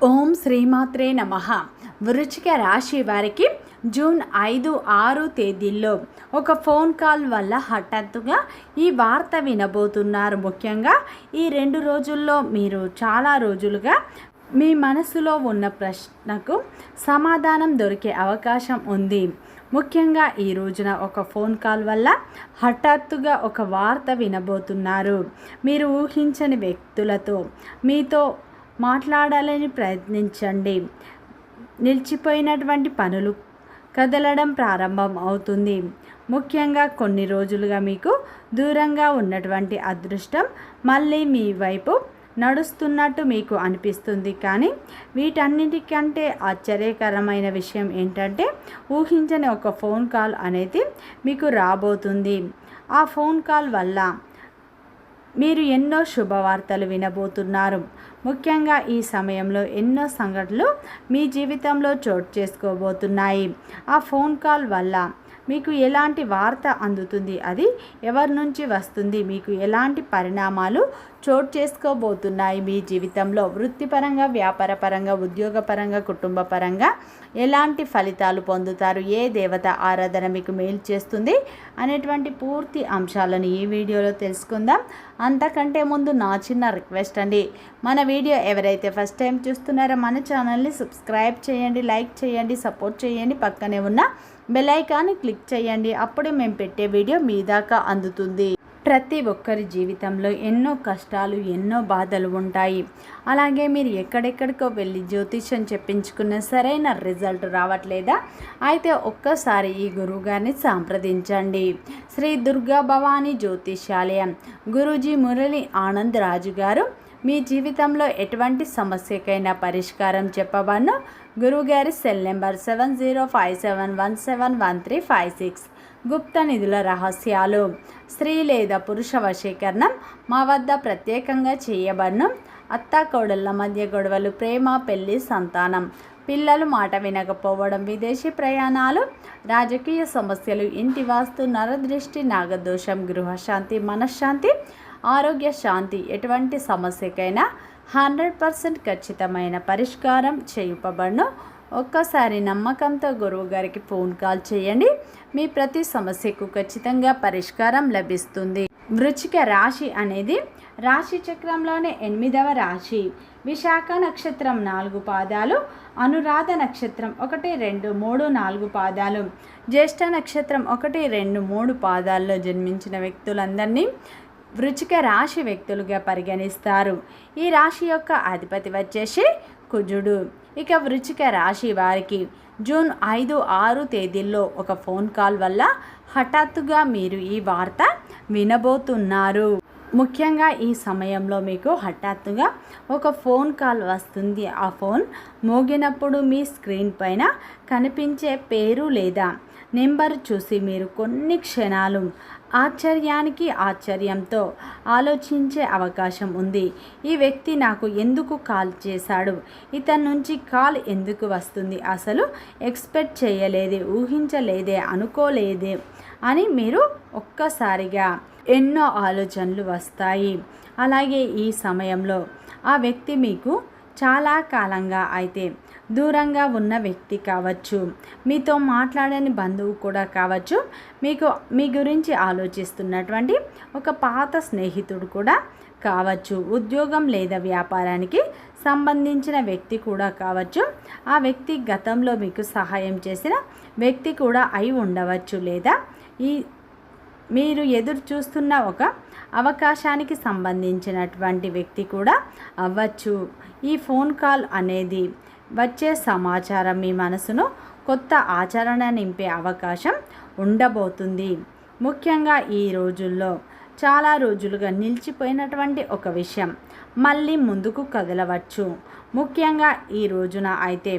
ఓం శ్రీమాత్రే నమః. వృశ్చిక రాశి వారికి జూన్ 5, 6 తేదీల్లో ఒక ఫోన్ కాల్ వల్ల హఠాత్తుగా ఈ వార్త వినబోతున్నారు. ముఖ్యంగా ఈ 2 రోజుల్లో మీరు చాలా రోజులుగా మీ మనసులో ఉన్న ప్రశ్నకు సమాధానం దొరికే అవకాశం ఉంది. ముఖ్యంగా ఈ రోజున ఒక ఫోన్ కాల్ వల్ల హఠాత్తుగా ఒక వార్త వినబోతున్నారు. మీరు ఊహించని వ్యక్తులతో మీతో మాట్లాడాలని ప్రయత్నించండి. నిలిచిపోయినటువంటి పనులు కదలడం ప్రారంభం అవుతుంది. ముఖ్యంగా కొన్ని రోజులుగా మీకు దూరంగా ఉన్నటువంటి అదృష్టం మళ్ళీ మీ వైపు నడుస్తున్నట్టు మీకు అనిపిస్తుంది. కానీ వీటన్నిటికంటే ఆశ్చర్యకరమైన విషయం ఏంటంటే ఊహించని ఒక ఫోన్ కాల్ అనేది మీకు రాబోతుంది. ఆ ఫోన్ కాల్ వల్ల మీరు ఎన్నో శుభవార్తలు వినబోతున్నారు. ముఖ్యంగా ఈ సమయంలో ఎన్నో సంఘటనలు మీ జీవితంలో చోటు చేసుకోబోతున్నాయి. ఆ ఫోన్ కాల్ వల్ల మీకు ఎలాంటి వార్త అందుతుంది, అది ఎవరి నుంచి వస్తుంది, మీకు ఎలాంటి పరిణామాలు చోటు చేసుకోబోతున్నాయి మీ జీవితంలో, వృత్తిపరంగా, వ్యాపారపరంగా, ఉద్యోగపరంగా, కుటుంబపరంగా ఎలాంటి ఫలితాలు పొందుతారు, ఏ దేవత ఆరాధన మీకు మేలు చేస్తుంది అనేటువంటి పూర్తి అంశాలను ఈ వీడియోలో తెలుసుకుందాం. అంతకంటే ముందు నా చిన్న రిక్వెస్ట్ అండి, మన వీడియో ఎవరైతే ఫస్ట్ టైం చూస్తున్నారో మన ఛానల్ని సబ్స్క్రైబ్ చేయండి, లైక్ చేయండి, సపోర్ట్ చేయండి, పక్కనే ఉన్న బెల్ ఐకాన్ని క్లిక్ చేయండి. అప్పుడే మేము పెట్టే వీడియో మీ దాకా అందుతుంది. ప్రతి ఒక్కరి జీవితంలో ఎన్నో కష్టాలు, ఎన్నో బాధలు ఉంటాయి. అలాగే మీరు ఎక్కడెక్కడికో వెళ్ళి జ్యోతిష్యం చెప్పించుకున్న సరైన రిజల్ట్ రావట్లేదా? అయితే ఒక్కసారి ఈ గురువుగారిని సంప్రదించండి. శ్రీ దుర్గా భవానీ జ్యోతిష్యాలయం గురూజీ మురళి ఆనంద్ రాజు గారు మీ జీవితంలో ఎటువంటి సమస్యకైనా పరిష్కారం చెప్పబడను. గురువుగారి సెల్ నెంబర్ 7057171356. గుప్త నిధుల రహస్యాలు, స్త్రీ లేదా పురుష వశీకరణం మా వద్ద ప్రత్యేకంగా చేయబడను. అత్తాకోడళ్ళ మధ్య గొడవలు, ప్రేమ, పెళ్లి, సంతానం, పిల్లలు మాట వినకపోవడం, విదేశీ ప్రయాణాలు, రాజకీయ సమస్యలు, ఇంటి వాస్తు, నరదృష్టి, నాగదోషం, గృహశాంతి, మనశ్శాంతి, ఆరోగ్య శాంతి, ఎటువంటి సమస్యకైనా 100% ఖచ్చితమైన పరిష్కారం చేయబడను. ఒక్కసారి నమ్మకంతో గురువు గారికి ఫోన్ కాల్ చేయండి. మీ ప్రతి సమస్యకు ఖచ్చితంగా పరిష్కారం లభిస్తుంది. వృశ్చిక రాశి అనేది రాశి చక్రంలోనే 8వ రాశి. విశాఖ నక్షత్రం 4 పాదాలు, అనురాధ నక్షత్రం 1, 2, 3, 4 పాదాలు, జ్యేష్ఠ నక్షత్రం 1, 2, 3 పాదాల్లో జన్మించిన వ్యక్తులందరినీ వృశ్చిక రాశి వ్యక్తులుగా పరిగణిస్తారు. ఈ రాశి యొక్క అధిపతి వచ్చేసి కుజుడు. ఇక వృశ్చిక రాశి వారికి జూన్ 5, 6 తేదీల్లో ఒక ఫోన్ కాల్ వల్ల హఠాత్తుగా మీరు ఈ వార్త వినబోతున్నారు. ముఖ్యంగా ఈ సమయంలో మీకు హఠాత్తుగా ఒక ఫోన్ కాల్ వస్తుంది. ఆ ఫోన్ మోగినప్పుడు మీ స్క్రీన్ పైన కనిపించే పేరు లేదా నెంబర్ చూసి మీరు కొన్ని క్షణాలు ఆశ్చర్యానికి ఆశ్చర్యంతో ఆలోచించే అవకాశం ఉంది. ఈ వ్యక్తి నాకు ఎందుకు కాల్ చేశాడు, ఇతని నుంచి కాల్ ఎందుకు వస్తుంది, అసలు ఎక్స్పెక్ట్ చేయలేదే, ఊహించలేదే, అనుకోలేదే అని మీరు ఒక్కసారిగా ఎన్నో ఆలోచనలు వస్తాయి. అలాగే ఈ సమయంలో ఆ వ్యక్తి మీకు చాలా కాలంగా అయితే దూరంగా ఉన్న వ్యక్తి కావచ్చు, మీతో మాట్లాడని బంధువు కూడా కావచ్చు, మీ గురించి ఆలోచిస్తున్నటువంటి ఒక పాత స్నేహితుడు కూడా కావచ్చు, ఉద్యోగం లేదా వ్యాపారానికి సంబంధించిన వ్యక్తి కూడా కావచ్చు, ఆ వ్యక్తి గతంలో మీకు సహాయం చేసిన వ్యక్తి కూడా అయి ఉండవచ్చు, లేదా మీరు ఎదురు చూస్తున్న ఒక అవకాశానికి సంబంధించినటువంటి వ్యక్తి కూడా అవ్వచ్చు. ఈ ఫోన్ కాల్ అనేది వచ్చే సమాచారం మీ మనసును కొత్త ఆచరణ నింపే అవకాశం ఉండబోతుంది. ముఖ్యంగా ఈ రోజుల్లో చాలా రోజులుగా నిలిచిపోయినటువంటి ఒక విషయం మళ్ళీ ముందుకు కదలవచ్చు. ముఖ్యంగా ఈ రోజున అయితే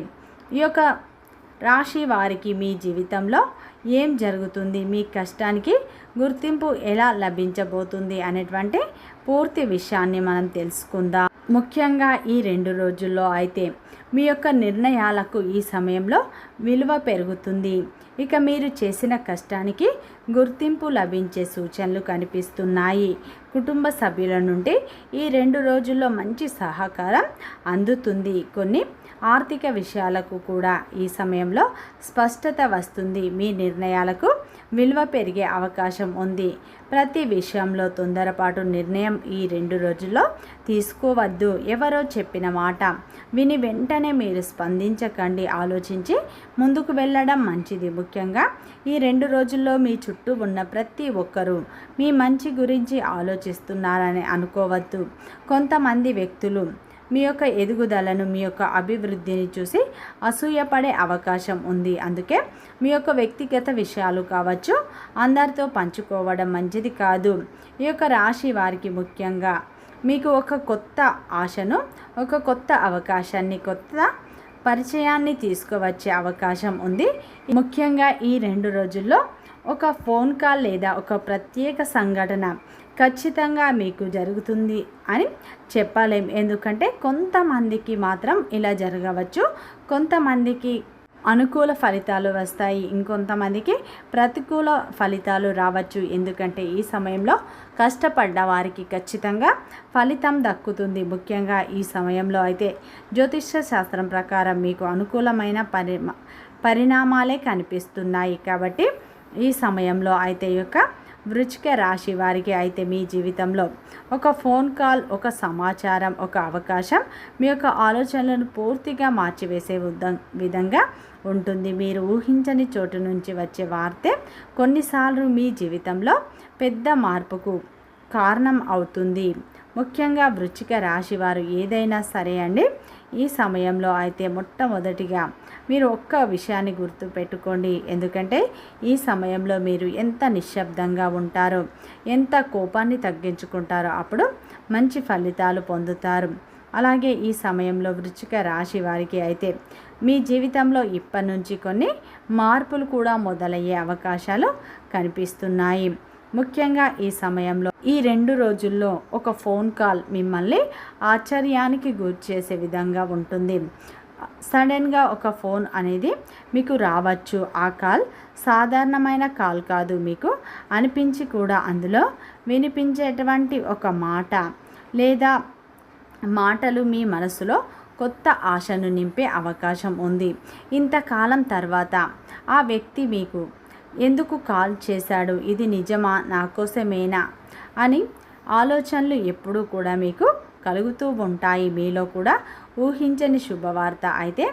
ఈ యొక్క రాశి వారికి మీ జీవితంలో ఏం జరుగుతుంది, మీ కష్టానికి గుర్తింపు ఎలా లభించబోతుంది అనేటువంటి పూర్తి విషయాన్ని మనం తెలుసుకుందాం. ముఖ్యంగా ఈ 2 రోజుల్లో అయితే మీ యొక్క నిర్ణయాలకు ఈ సమయంలో విలువ పెరుగుతుంది. ఇక మీరు చేసిన కష్టానికి గుర్తింపు లభించే సూచనలు కనిపిస్తున్నాయి. కుటుంబ సభ్యుల నుండి ఈ 2 రోజుల్లో మంచి సహకారం అందుతుంది. కొన్ని ఆర్థిక విషయాలకు కూడా ఈ సమయంలో స్పష్టత వస్తుంది. మీ నిర్ణయాలకు విలువ పెరిగే అవకాశం ఉంది. ప్రతి విషయంలో తొందరపాటు నిర్ణయం ఈ 2 రోజుల్లో తీసుకోవద్దు. ఎవరో చెప్పిన మాట విని వెంటనే మీరు స్పందించకండి. ఆలోచించి ముందుకు వెళ్ళడం మంచిది. ముఖ్యంగా ఈ 2 రోజుల్లో మీ చుట్టూ ఉన్న ప్రతి ఒక్కరూ మీ మంచి గురించి ఆలోచిస్తున్నారని అనుకోవద్దు. కొంతమంది వ్యక్తులు మీ యొక్క ఎదుగుదలను, మీ యొక్క అభివృద్ధిని చూసి అసూయపడే అవకాశం ఉంది. అందుకే మీ యొక్క వ్యక్తిగత విషయాలు కావచ్చు అందరితో పంచుకోవడం మంచిది కాదు. ఈ యొక్క రాశి వారికి ముఖ్యంగా మీకు ఒక కొత్త ఆశను, ఒక కొత్త అవకాశాన్ని, కొత్త పరిచయాన్ని తీసుకువచ్చే అవకాశం ఉంది. ముఖ్యంగా ఈ 2 రోజుల్లో ఒక ఫోన్ కాల్ లేదా ఒక ప్రత్యేక సంఘటన ఖచ్చితంగా మీకు జరుగుతుంది అని చెప్పలేం. ఎందుకంటే కొంతమందికి మాత్రం ఇలా జరగవచ్చు, కొంతమందికి అనుకూల ఫలితాలు వస్తాయి, ఇంకొంతమందికి ప్రతికూల ఫలితాలు రావచ్చు. ఎందుకంటే ఈ సమయంలో కష్టపడ్డ వారికి ఖచ్చితంగా ఫలితం దక్కుతుంది. ముఖ్యంగా ఈ సమయంలో అయితే జ్యోతిష్య శాస్త్రం ప్రకారం మీకు అనుకూలమైన పరిణామాలే కనిపిస్తున్నాయి. కాబట్టి ఈ సమయంలో అయితే యొక్క వృశ్చిక రాశి వారికి అయితే మీ జీవితంలో ఒక ఫోన్ కాల్, ఒక సమాచారం, ఒక అవకాశం మీ యొక్క ఆలోచనలను పూర్తిగా మార్చివేసే విధంగా ఉంటుంది. మీరు ఊహించని చోటు నుంచి వచ్చే వార్తే కొన్నిసార్లు మీ జీవితంలో పెద్ద మార్పుకు కారణం అవుతుంది. ముఖ్యంగా వృశ్చిక రాశి వారు ఏదైనా సరే అండి, ఈ సమయంలో అయితే మొట్టమొదటిగా మీరు ఒక్క విషయాన్ని గుర్తు పెట్టుకోండి. ఎందుకంటే ఈ సమయంలో మీరు ఎంత నిశ్శబ్దంగా ఉంటారో, ఎంత కోపాన్ని తగ్గించుకుంటారో అప్పుడు మంచి ఫలితాలు పొందుతారు. అలాగే ఈ సమయంలో వృశ్చిక రాశి వారికి అయితే మీ జీవితంలో ఇప్పటి నుంచి కొన్ని మార్పులు కూడా మొదలయ్యే అవకాశాలు కనిపిస్తున్నాయి. ముఖ్యంగా ఈ సమయంలో ఈ 2 రోజుల్లో ఒక ఫోన్ కాల్ మిమ్మల్ని ఆశ్చర్యానికి గురిచేసే విధంగా ఉంటుంది. సడన్గా ఒక ఫోన్ అనేది మీకు రావచ్చు. ఆ కాల్ సాధారణమైన కాల్ కాదు. మీకు అనిపించి కూడా అందులో వినిపించేటువంటి ఒక మాట లేదా మాటలు మీ మనసులో కొత్త ఆశను నింపే అవకాశం ఉంది. ఇంతకాలం తర్వాత ఆ వ్యక్తి మీకు ఎందుకు కాల్ చేశాడు, ఇది నిజమా, నా కోసమేనా అని ఆలోచనలు ఎప్పుడూ కూడా మీకు కలుగుతూ ఉంటాయి. మీలో కూడా ఊహించని శుభవార్త అయితే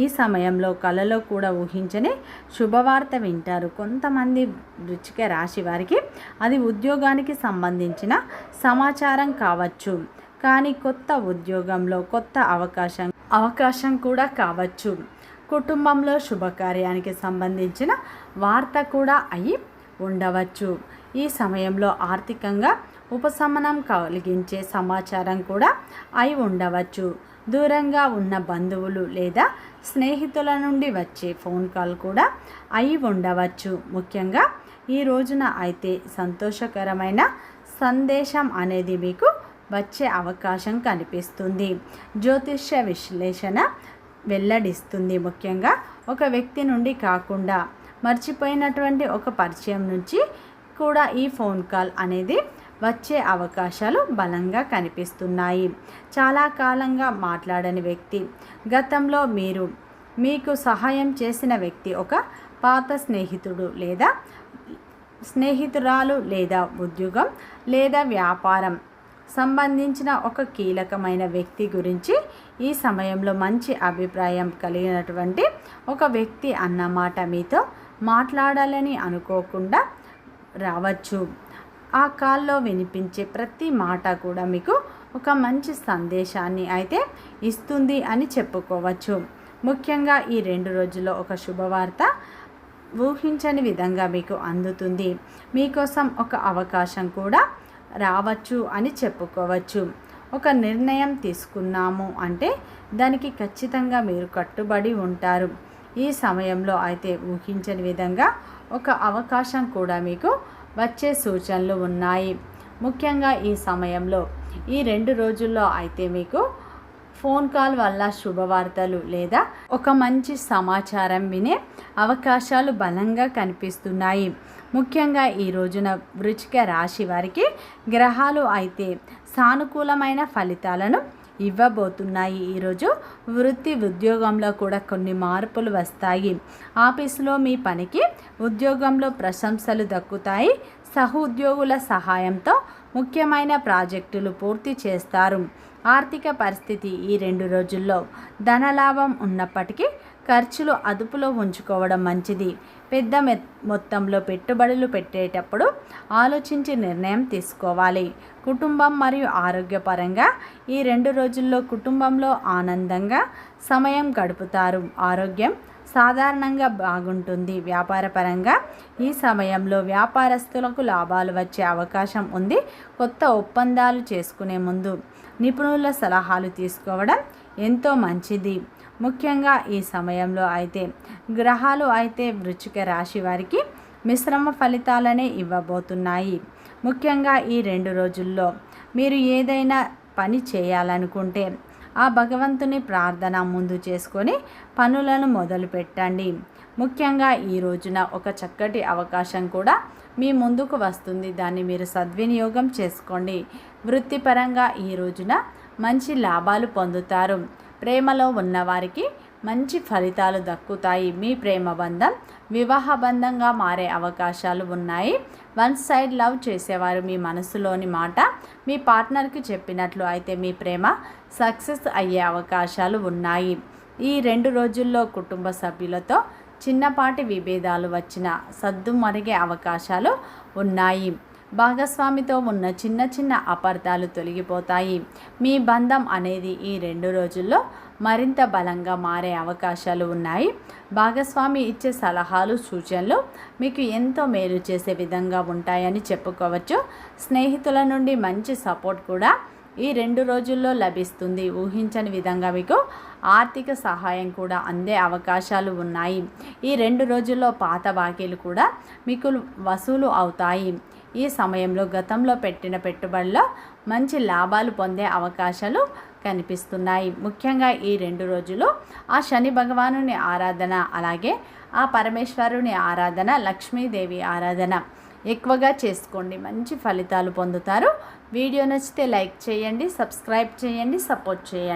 ఈ సమయంలో కలలో కూడా ఊహించని శుభవార్త వింటారు. కొంతమంది వృశ్చిక రాశి వారికి అది ఉద్యోగానికి సంబంధించిన సమాచారం కావచ్చు, కానీ కొత్త ఉద్యోగంలో కొత్త అవకాశం కూడా కావచ్చు. కుటుంబంలో శుభకార్యానికి సంబంధించిన వార్త కూడా అయి ఉండవచ్చు. ఈ సమయంలో ఆర్థికంగా ఉపశమనం కలిగించే సమాచారం కూడా అయి ఉండవచ్చు. దూరంగా ఉన్న బంధువులు లేదా స్నేహితుల నుండి వచ్చే ఫోన్ కాల్ కూడా అయి ఉండవచ్చు. ముఖ్యంగా ఈ రోజున అయితే సంతోషకరమైన సందేశం అనేది మీకు వచ్చే అవకాశం కనిపిస్తుంది. జ్యోతిష్య విశ్లేషణ వెల్లడిస్తుంది. ముఖ్యంగా ఒక వ్యక్తి నుండి కాకుండా మర్చిపోయినటువంటి ఒక పరిచయం నుంచి కూడా ఈ ఫోన్ కాల్ అనేది వచ్చే అవకాశాలు బలంగా కనిపిస్తున్నాయి. చాలా కాలంగా మాట్లాడని వ్యక్తి, గతంలో మీకు సహాయం చేసిన వ్యక్తి, ఒక పాత స్నేహితుడు లేదా స్నేహితురాలు లేదా ఉద్యోగం లేదా వ్యాపారం సంబంధించిన ఒక కీలకమైన వ్యక్తి గురించి ఈ సమయంలో మంచి అభిప్రాయం కలిగినటువంటి ఒక వ్యక్తి అన్నమాట మీతో మాట్లాడాలని అనుకోకుండా రావచ్చు. ఆ కాల్లో వినిపించే ప్రతి మాట కూడా మీకు ఒక మంచి సందేశాన్ని అయితే ఇస్తుంది అని చెప్పుకోవచ్చు. ముఖ్యంగా ఈ 2 రోజుల్లో ఒక శుభవార్త ఊహించని విధంగా మీకు అందుతుంది. మీకోసం ఒక అవకాశం కూడా రావచ్చు అని చెప్పుకోవచ్చు. ఒక నిర్ణయం తీసుకున్నాము అంటే దానికి ఖచ్చితంగా మీరు కట్టుబడి ఉంటారు. ఈ సమయంలో అయితే ఊహించని విధంగా ఒక అవకాశం కూడా మీకు వచ్చే సూచనలు ఉన్నాయి. ముఖ్యంగా ఈ సమయంలో ఈ 2 రోజుల్లో అయితే మీకు ఫోన్ కాల్ వల్ల శుభవార్తలు లేదా ఒక మంచి సమాచారం వినే అవకాశాలు బలంగా కనిపిస్తున్నాయి. ముఖ్యంగా ఈ రోజున వృశ్చిక రాశి వారికి గ్రహాలు అయితే సానుకూలమైన ఫలితాలను ఇవ్వబోతున్నాయి. ఈరోజు వృత్తి ఉద్యోగంలో కూడా కొన్ని మార్పులు వస్తాయి. ఆఫీసులో మీ పనికి ఉద్యోగంలో ప్రశంసలు దక్కుతాయి. సహోద్యోగుల సహాయంతో ముఖ్యమైన ప్రాజెక్టులు పూర్తి చేస్తారు. ఆర్థిక పరిస్థితి ఈ 2 రోజుల్లో ధనలాభం ఉన్నప్పటికీ ఖర్చులు అదుపులో ఉంచుకోవడం మంచిది. పెద్ద మొత్తంలో పెట్టుబడులు పెట్టేటప్పుడు ఆలోచించి నిర్ణయం తీసుకోవాలి. కుటుంబం మరియు ఆరోగ్యపరంగా ఈ 2 రోజుల్లో కుటుంబంలో ఆనందంగా సమయం గడుపుతారు. ఆరోగ్యం సాధారణంగా బాగుంటుంది. వ్యాపారపరంగా ఈ సమయంలో వ్యాపారస్తులకు లాభాలు వచ్చే అవకాశం ఉంది. కొత్త ఒప్పందాలు చేసుకునే ముందు నిపుణుల సలహాలు తీసుకోవడం ఎంతో మంచిది. ముఖ్యంగా ఈ సమయంలో అయితే గ్రహాలు అయితే వృశ్చిక రాశి వారికి మిశ్రమ ఫలితాలనే ఇవ్వబోతున్నాయి. ముఖ్యంగా ఈ 2 రోజుల్లో మీరు ఏదైనా పని చేయాలనుకుంటే ఆ భగవంతుని ప్రార్థన ముందు చేసుకొని పనులను మొదలు పెట్టండి. ముఖ్యంగా ఈ రోజున ఒక చక్కటి అవకాశం కూడా మీ ముందుకు వస్తుంది. దాన్ని మీరు సద్వినియోగం చేసుకోండి. వృత్తిపరంగా ఈ రోజున మంచి లాభాలు పొందుతారు. ప్రేమలో ఉన్నవారికి మంచి ఫలితాలు దక్కుతాయి. మీ ప్రేమ బంధం వివాహ బంధంగా మారే అవకాశాలు ఉన్నాయి. వన్ సైడ్ లవ్ చేసేవారు మీ మనసులోని మాట మీ పార్ట్నర్కి చెప్పినట్లు అయితే మీ ప్రేమ సక్సెస్ అయ్యే అవకాశాలు ఉన్నాయి. ఈ 2 రోజుల్లో కుటుంబ సభ్యులతో చిన్నపాటి విభేదాలు వచ్చిన సద్దుమరిగే అవకాశాలు ఉన్నాయి. భాగస్వామితో ఉన్న చిన్న చిన్న అపార్థాలు తొలగిపోతాయి. మీ బంధం అనేది ఈ 2 రోజుల్లో మరింత బలంగా మారే అవకాశాలు ఉన్నాయి. భాగస్వామి ఇచ్చే సలహాలు సూచనలు మీకు ఎంతో మేలు చేసే విధంగా ఉంటాయని చెప్పుకోవచ్చు. స్నేహితుల నుండి మంచి సపోర్ట్ కూడా ఈ 2 రోజుల్లో లభిస్తుంది. ఊహించని విధంగా మీకు ఆర్థిక సహాయం కూడా అందే అవకాశాలు ఉన్నాయి. ఈ 2 రోజుల్లో పాత బాకీలు కూడా మీకు వసూలు అవుతాయి. ఈ సమయంలో గతంలో పెట్టిన పెట్టుబడిలో మంచి లాభాలు పొందే అవకాశాలు కనిపిస్తున్నాయి. ముఖ్యంగా ఈ 2 రోజులు ఆ శని భగవానుని ఆరాధన, అలాగే ఆ పరమేశ్వరుని ఆరాధన, లక్ష్మీదేవి ఆరాధన ఎక్కువగా చేసుకోండి. మంచి ఫలితాలు పొందుతారు. వీడియో నచ్చితే లైక్ చేయండి, సబ్స్క్రైబ్ చేయండి, సపోర్ట్ చేయండి.